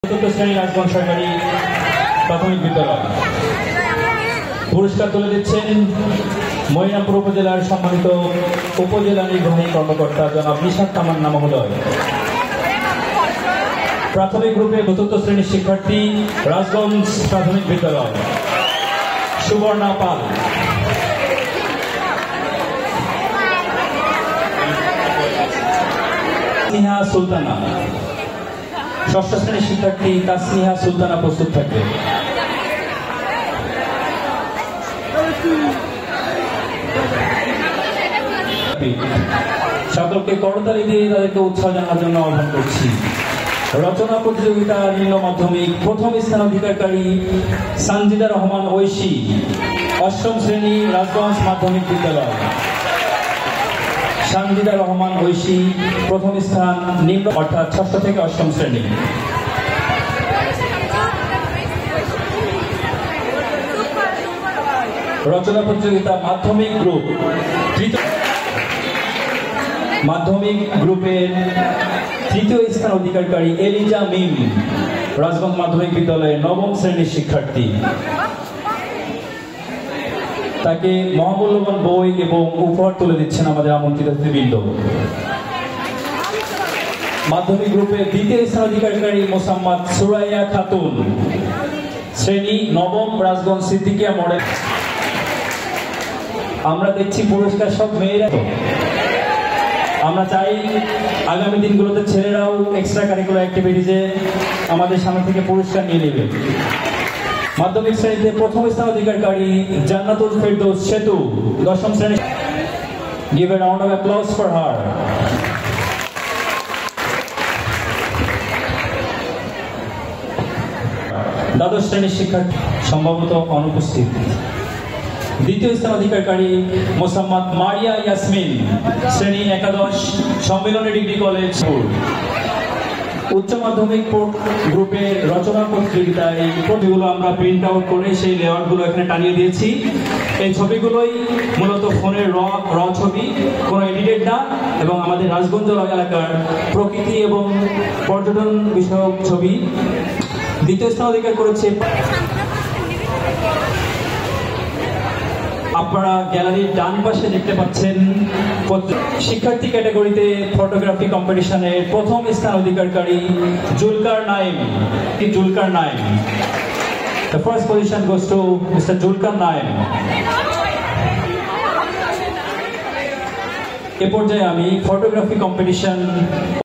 চতুর্থ শ্রেণী রাজগঞ্জ সরকারি প্রাথমিক বিদ্যালয়। পুরস্কার তুলে দিচ্ছেন মনিরামপুর উপজেলার সম্মানিত উপজেলা নির্বাহী কর্মকর্তা জনাব নিশাত তামান্না মহোদয়। প্রাথমিক গ্রুপে চতুর্থ শ্রেণীর শিক্ষার্থী রাজগঞ্জ প্রাথমিক বিদ্যালয় সুবর্ণা পাল। তাসনিহা সুলতানা ষষ্ঠ শ্রেণীর শিক্ষার্থী তাসনিহা সুলতানা প্রস্তুত থাকবে। সকলকে করতালি দিয়ে তাদেরকে উৎসাহ জানানোর জন্য আহ্বান করছি। রচনা প্রতিযোগিতা নিম্ন মাধ্যমিক প্রথম স্থান অধিকারী সানজিদা রহমান ঐশী, অষ্টম শ্রেণী রাজগঞ্জ মাধ্যমিক বিদ্যালয়। সানজিদা রহমান ঐশী প্রথম স্থান নিম্ন অর্থাৎ ষষ্ঠ থেকে অষ্টম শ্রেণী। রচনা প্রতিযোগিতা মাধ্যমিক গ্রুপ মাধ্যমিক গ্রুপের তৃতীয় স্থান অধিকারী এলিজা মিম, রাজগঞ্জ মাধ্যমিক বিদ্যালয়ের নবম শ্রেণীর শিক্ষার্থী। তাকে মহামূল্যবান বই এবং উপহার তুলে দিচ্ছেন আমাদের আমন্ত্রিত অতিথিবৃন্দ। মাধ্যমিক গ্রুপের দ্বিতীয় স্থান অধিকারী মোসাম্মদ সুরাইয়া খাতুন, শ্রেণী নবম, রাজগঞ্জ সিদ্দিকিয়া মডেল। আমরা দেখছি পুরস্কার সব মেয়েরা। আমরা চাই আগামী দিনগুলোতে ছেলেরাও এক্সট্রা কারিকুলার অ্যাক্টিভিটিজে আমাদের সামনে থেকে পুরস্কার নিয়ে নেবে। মাধ্যমিক শ্রেণীতে প্রথম স্থান অধিকারী জান্নাতুল ফেরদৌস সেতু, দশম শ্রেণী। Give a round of applause for her. দ্বাদশ শ্রেণীর শিক্ষার্থী সম্ভবত অনুপস্থিত। দ্বিতীয় স্থান অধিকারী মোসাম্মদ মারিয়া ইয়াসমিন, শ্রেণী একাদশ, সম্মিলনী ডিগ্রি কলেজ। উচ্চ মাধ্যমিক গ্রুপের রচনা প্রতিযোগিতায় এই ছবিগুলো আমরা প্রিন্ট আউট করে সেই লেআউটগুলো এখানে টানিয়ে দিয়েছি। এই ছবিগুলোই মূলত ফোনের র ছবি, কোনো এডিটেড না, এবং আমাদের রাজগঞ্জ এলাকার প্রকৃতি এবং পর্যটন বিষয়ক ছবি। দ্বিতীয় স্থান অধিকার করেছে। আপনারা গ্যালারির ডান পাশে দেখতে পাচ্ছেন শিক্ষার্থী ক্যাটাগরিতে ফটোগ্রাফি কম্পিটিশনের প্রথম স্থান অধিকারী Zulkar Naim. The first position goes to Mr. Julkar Naim. এ পর্যায়ে আমি ফটোগ্রাফি কম্পিটিশন